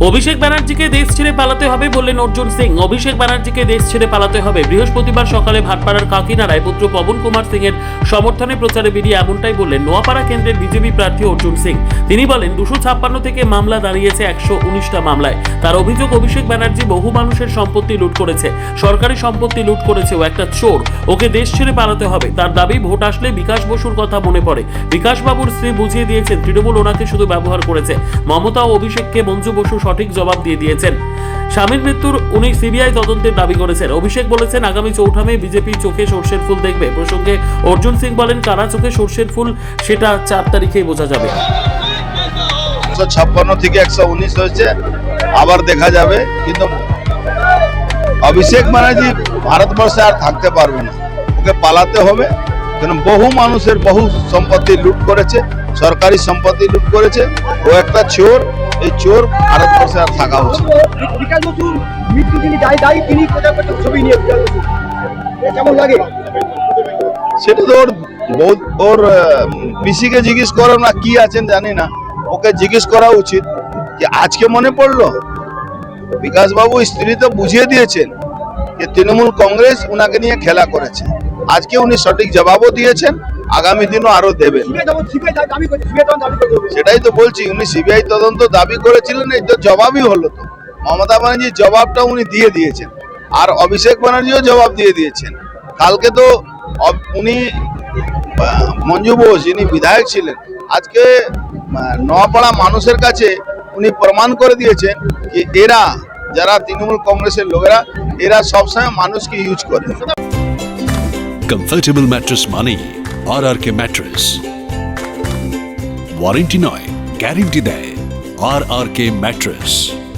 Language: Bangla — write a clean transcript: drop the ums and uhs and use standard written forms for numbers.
অভিষেক ব্যানার্জিকে দেশ ছেড়ে পালাতে হবে বললেন অর্জুন সিং। অভিষেক ব্যানার্জিকে দেশ ছেড়ে পালাতে হবে। বৃহস্পতিবার সকালে ভাটপাড়ার কাকিনাড়ায় পুত্র পবন কুমার সিং এর সমর্থনে প্রচারে বেরিয়ে এমনটাই বললেন নোয়াপাড়া কেন্দ্রের বিজেপি প্রার্থী অর্জুন সিং। তিনি বলেন 256 থেকে মামলা দাঁড়িয়েছে 119টা মামলায়। তার অভিযোগ অভিষেক ব্যানার্জি বহু মানুষের সম্পত্তি লুট করেছে, সরকারি সম্পত্তি লুট করেছে, ও একটা চোর। ওকে দেশ ছেড়ে পালাতে হবে। তার দাবি ভোট আসলে বিকাশ বসুর কথা মনে পড়ে। বিকাশ বাবুর স্ত্রী বুঝিয়ে দিয়েছেন তৃণমূল ওনাকে শুধু ব্যবহার করেছে। মমতা ও অভিষেককে মঞ্জু বসু সঠিক জবাব দিয়ে দিয়েছেন। স্বামীর মৃত্যুর উনি সিবিআই তদন্তের দাবি করেছেন। অভিষেক বলেছেন আগামী 4 মে বিজেপি চোখে সর্ষের ফুল দেখবে। প্রসঙ্গে অর্জুন সিং বলেন কারা চোখে সর্ষের ফুল সেটা 4 তারিখেই বোঝা যাবে। 156 থেকে 119 হয়েছে, আবার দেখা যাবে। কিন্তু অভিষেক ব্যানার্জি ভারতবর্ষে আর থাকতে পারবে না, ওকে পালাতে হবে। কারণ বহু মানুষের বহু সম্পত্তি লুট করেছে, সরকারি সম্পত্তি লুট করেছে। ও একটা চোর। এই চোর ভারতবর্ষে আর থাকা উচিত। বিকাশ বসুর মৃত্যু যিনি দায়ী তিনি ছবি নিয়ে কেমন লাগে সেটা তো ওর পিসিকে জিজ্ঞেস করো না, কি আছেন জানি না। ওকে জিজ্ঞেস করা উচিত যে আজকে মনে পড়লো। বিকাশ বাবু স্ত্রী তো বুঝিয়ে দিয়েছেন যে তৃণমূল কংগ্রেস উনাকে নিয়ে খেলা করেছে। আজকে উনি সঠিক জবাবও দিয়েছেন, আগামী দিনও আরো দেবেন। সেটাই তো বলছি, উনি সিবিআই তদন্ত দাবি করেছিলেন, এই তো জবাবই হলো। তো মমতা ব্যানার্জির জবাবটা উনি দিয়ে দিয়েছেন, আর অভিষেক ব্যানার্জিও জবাব দিয়ে দিয়েছেন। কালকে তো উনি মঞ্জু বোস যিনি বিধায়ক ছিলেন, আজকে নোয়াপাড়া মানুষের কাছে উনি প্রমাণ করে দিয়েছেন যে এরা যারা তৃণমূল কংগ্রেসের লোকেরা, এরা সবসময় মানুষকে ইউজ করে। কমফর্টেবল ম্যাট্রেস মানে RRK ম্যাট্রেস। ওয়ারেন্টি নয়, গ্যারেন্টি দেয় RRK ম্যাট্রেস।